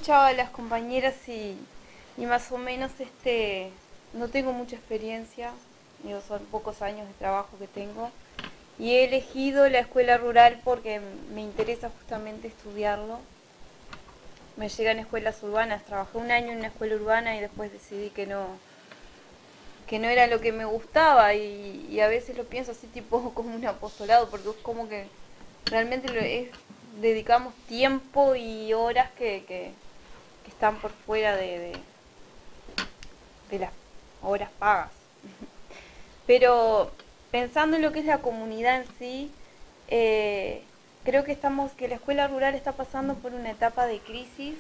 escuchaba a las compañeras y más o menos no tengo mucha experiencia, digo, son pocos años de trabajo que tengo, y he elegido la escuela rural porque me interesa justamente estudiarlo. Me llegan escuelas urbanas, trabajé un año en una escuela urbana y después decidí que no era lo que me gustaba y a veces lo pienso así tipo como un apostolado, porque es como que realmente dedicamos tiempo y horas que están por fuera de las horas pagas. Pero pensando en lo que es la comunidad en sí, eh, creo que la escuela rural está pasando por una etapa de crisis,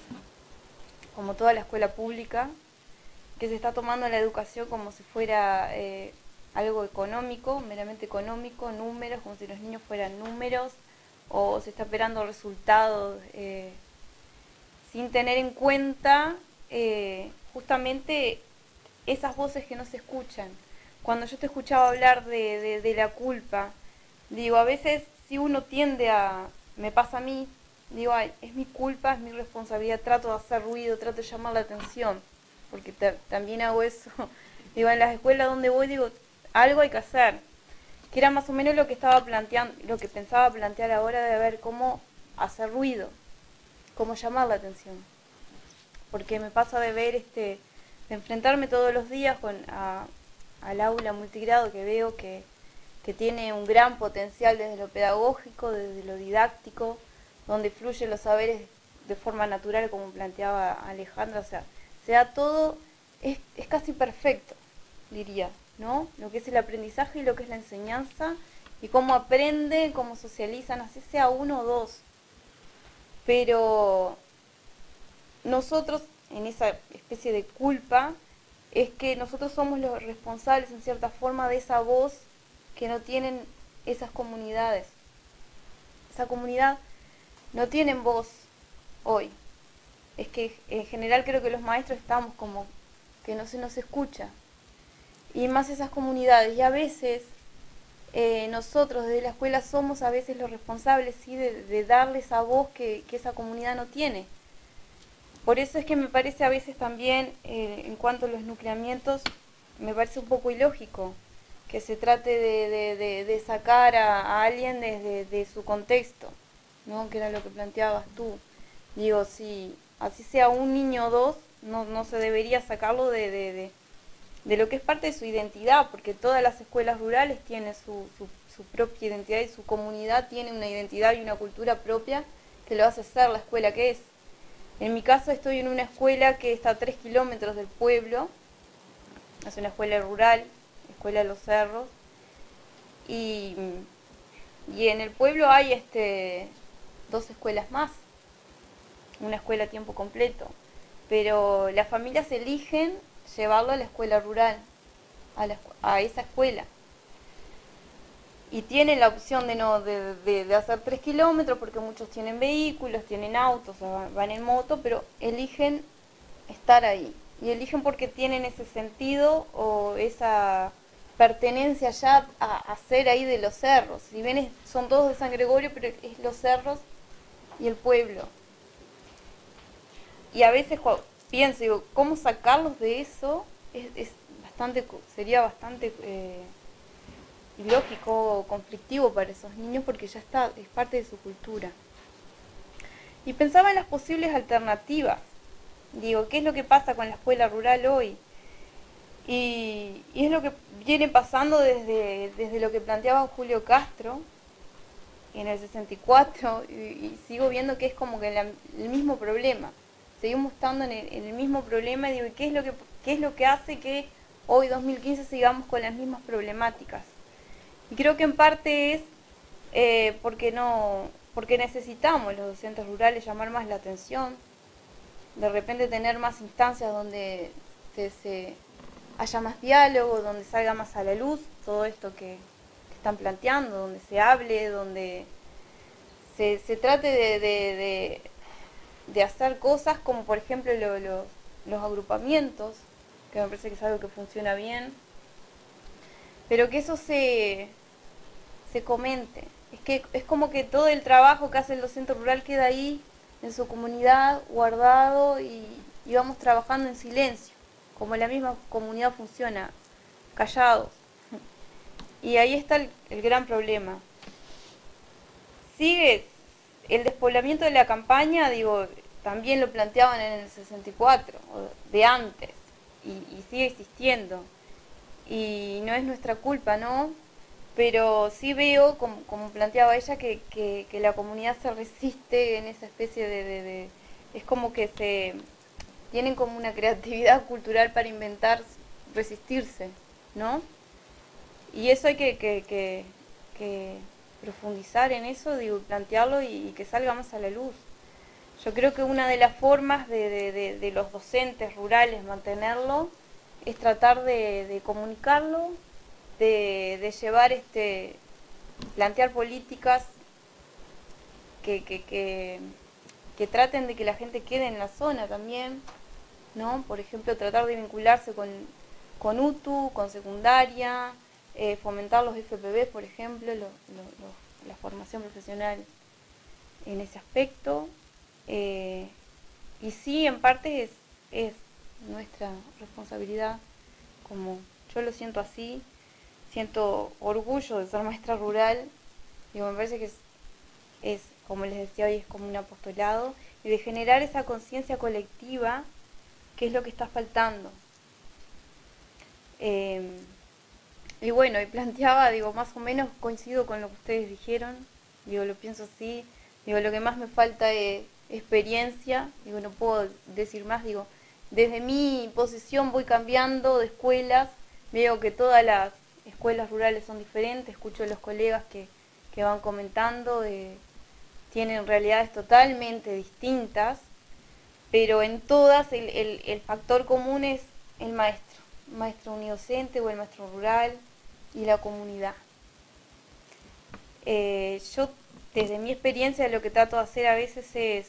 como toda la escuela pública, que se está tomando la educación como si fuera algo económico, meramente económico, números, como si los niños fueran números, o se está esperando resultados sin tener en cuenta justamente esas voces que no se escuchan. Cuando yo te escuchaba hablar de la culpa, digo, a veces si uno tiende me pasa a mí, digo, ay, es mi culpa, es mi responsabilidad, trato de hacer ruido, trato de llamar la atención, porque también hago eso. Digo, en las escuelas donde voy, digo, algo hay que hacer, que era más o menos lo que estaba planteando, lo que pensaba plantear ahora de ver cómo hacer ruido, cómo llamar la atención. Porque me pasa de ver de enfrentarme todos los días al aula multigrado que veo que tiene un gran potencial desde lo pedagógico, desde lo didáctico, donde fluyen los saberes de forma natural, como planteaba Alejandra, o sea, se da todo, es casi perfecto, diría, ¿no? Lo que es el aprendizaje y lo que es la enseñanza, y cómo aprende, cómo socializan, así sea uno o dos. Pero nosotros, en esa especie de culpa, es que nosotros somos los responsables en cierta forma de esa voz que no tienen esas comunidades. Esa comunidad no tienen voz hoy. Es que en general creo que los maestros estamos como que no se nos escucha. Y más esas comunidades. Y a veces nosotros desde la escuela somos a veces los responsables, ¿sí? De darle esa voz que esa comunidad no tiene. Por eso es que me parece a veces también, en cuanto a los nucleamientos, me parece un poco ilógico que se trate de sacar a alguien desde de su contexto, ¿no? Que era lo que planteabas tú. Digo, si así sea un niño o dos, no se debería sacarlo de lo que es parte de su identidad, porque todas las escuelas rurales tienen su propia identidad y su comunidad tiene una identidad y una cultura propia que lo hace ser la escuela que es. En mi caso estoy en una escuela que está a 3 kilómetros del pueblo, es una escuela rural, escuela de los cerros, y, y en el pueblo hay dos escuelas más, una escuela a tiempo completo, pero las familias eligen llevarlo a la escuela rural, a esa escuela. Y tienen la opción de no de hacer 3 kilómetros porque muchos tienen vehículos, tienen autos, o sea, van en moto, pero eligen estar ahí. Y eligen porque tienen ese sentido o esa pertenencia ya a ser ahí de los cerros. Si bien son todos de San Gregorio, pero es los cerros y el pueblo. Y a veces pienso, digo, ¿cómo sacarlos de eso? Es bastante, sería bastante ilógico o conflictivo para esos niños porque ya está, es parte de su cultura. Y pensaba en las posibles alternativas. Digo, ¿qué es lo que pasa con la escuela rural hoy? Y es lo que viene pasando desde lo que planteaba Julio Castro en el 64 y sigo viendo que es como que el mismo problema. Seguimos estando en el mismo problema y digo, ¿qué es lo que hace que hoy 2015 sigamos con las mismas problemáticas? Y creo que en parte es porque no porque necesitamos los docentes rurales llamar más la atención, de repente tener más instancias donde se haya más diálogo, donde salga más a la luz todo esto que están planteando, donde se hable, donde se trate de hacer cosas como por ejemplo los agrupamientos, que me parece que es algo que funciona bien, pero que eso se comente. Es que es como que todo el trabajo que hace el docente rural queda ahí en su comunidad, guardado y vamos trabajando en silencio, como la misma comunidad funciona, callados. Y ahí está el gran problema. Sigue el despoblamiento de la campaña, digo, también lo planteaban en el 64, de antes, y sigue existiendo. Y no es nuestra culpa, ¿no? Pero sí veo, como planteaba ella, que la comunidad se resiste en esa especie de... Es como que tienen como una creatividad cultural para inventar, resistirse, ¿no? Y eso hay que profundizar en eso, digo, plantearlo y que salga más a la luz. Yo creo que una de las formas de los docentes rurales mantenerlo es tratar de comunicarlo, de llevar plantear políticas que, que, que, que traten de que la gente quede en la zona también, ¿no? Por ejemplo, tratar de vincularse con UTU, con secundaria, fomentar los FPV, por ejemplo, la formación profesional en ese aspecto. Y sí, en parte es nuestra responsabilidad, como yo lo siento así, siento orgullo de ser maestra rural, digo, me parece que es, como les decía hoy, es como un apostolado, y de generar esa conciencia colectiva, que es lo que está faltando. Y bueno, y planteaba, digo, más o menos coincido con lo que ustedes dijeron, digo, lo pienso así, digo, lo que más me falta es experiencia, digo, no puedo decir más, digo, desde mi posición voy cambiando de escuelas, veo que todas las escuelas rurales son diferentes, escucho a los colegas que van comentando, tienen realidades totalmente distintas, pero en todas el factor común es el maestro unidocente o el maestro rural y la comunidad. Yo, desde mi experiencia, lo que trato de hacer a veces es,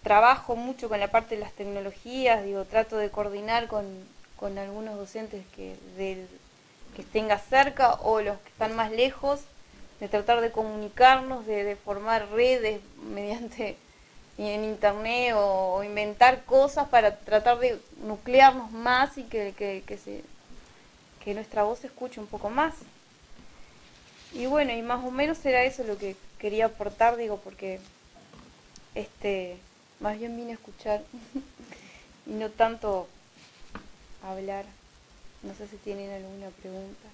trabajo mucho con la parte de las tecnologías, digo, trato de coordinar con algunos docentes que tenga cerca o los que están más lejos, de tratar de comunicarnos, de formar redes mediante en internet o inventar cosas para tratar de nuclearnos más y que nuestra voz se escuche un poco más. Y bueno, y más o menos era eso lo que quería aportar, digo, porque más bien vine a escuchar y no tanto a hablar. No sé si tienen alguna pregunta.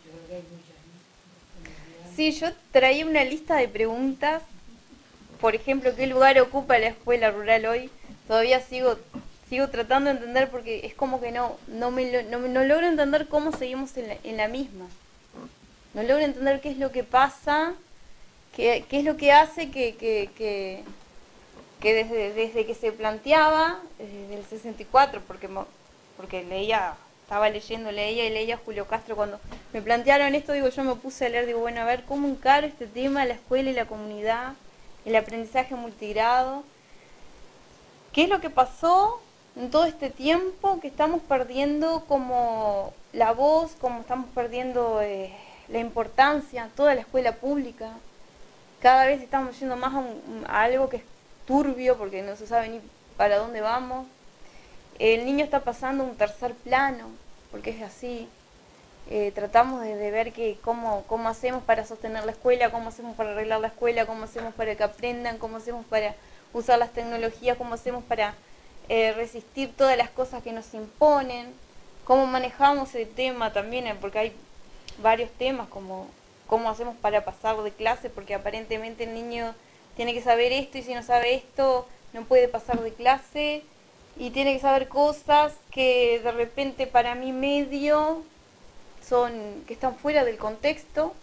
Yo creo que hay muchas, ¿no? Sí, yo traía una lista de preguntas. Por ejemplo, ¿qué lugar ocupa la escuela rural hoy? Todavía sigo tratando de entender porque es como que no logro entender cómo seguimos en la misma. No logro entender qué es lo que pasa, qué es lo que hace que desde que se planteaba, desde el 64, porque leía Julio Castro, cuando me plantearon esto, digo, yo me puse a leer, digo, bueno, a ver, ¿cómo encaro este tema, la escuela y la comunidad, el aprendizaje multigrado? ¿Qué es lo que pasó en todo este tiempo que estamos perdiendo como la voz, como estamos perdiendo la importancia, toda la escuela pública? Cada vez estamos yendo más a algo que es turbio porque no se sabe ni para dónde vamos. El niño está pasando a un tercer plano, porque es así. Tratamos de ver cómo hacemos para sostener la escuela, cómo hacemos para arreglar la escuela, cómo hacemos para que aprendan, cómo hacemos para usar las tecnologías, cómo hacemos para resistir todas las cosas que nos imponen, cómo manejamos el tema también, porque hay varios temas como cómo hacemos para pasar de clase, porque aparentemente el niño tiene que saber esto y si no sabe esto no puede pasar de clase y tiene que saber cosas que de repente para mi medio que están fuera del contexto,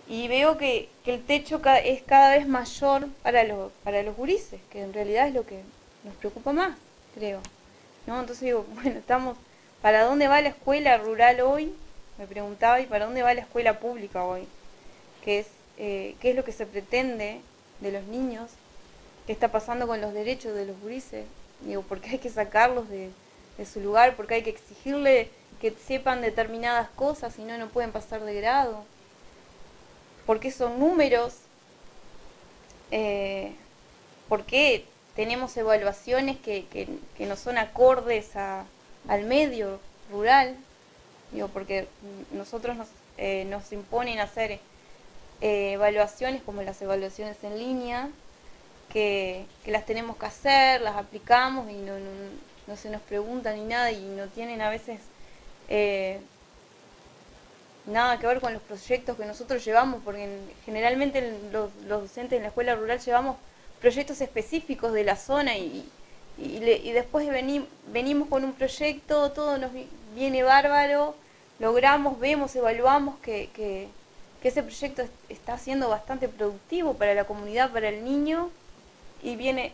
y veo que el techo es cada vez mayor para los gurises, que en realidad es lo que nos preocupa más, creo, ¿no? Entonces digo, bueno, ¿para dónde va la escuela rural hoy? Me preguntaba, ¿y para dónde va la escuela pública hoy? ¿Qué es lo que se pretende de los niños? ¿Qué está pasando con los derechos de los gurises? Digo, ¿por qué hay que sacarlos de su lugar? ¿Por qué hay que exigirle que sepan determinadas cosas y no pueden pasar de grado? por qué son números, por qué tenemos evaluaciones que no son acordes al medio rural. Digo, porque nosotros nos imponen hacer evaluaciones como las evaluaciones en línea, que las tenemos que hacer, las aplicamos y no se nos pregunta ni nada y no tienen a veces nada que ver con los proyectos que nosotros llevamos, porque generalmente los docentes en la escuela rural llevamos proyectos específicos de la zona y después venimos con un proyecto, todo nos viene bárbaro, logramos, vemos, evaluamos que ese proyecto está siendo bastante productivo para la comunidad, para el niño, y viene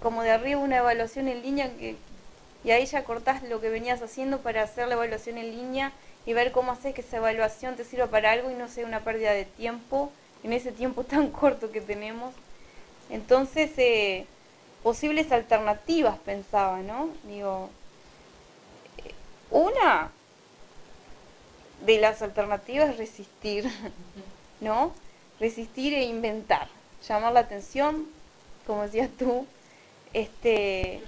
como de arriba una evaluación en línea y ahí ya cortás lo que venías haciendo para hacer la evaluación en línea y ver cómo haces que esa evaluación te sirva para algo y no sea una pérdida de tiempo en ese tiempo tan corto que tenemos. Entonces, posibles alternativas pensaba, ¿no? Digo, una de las alternativas es resistir, ¿no? Resistir e inventar, llamar la atención, como decías tú, Pero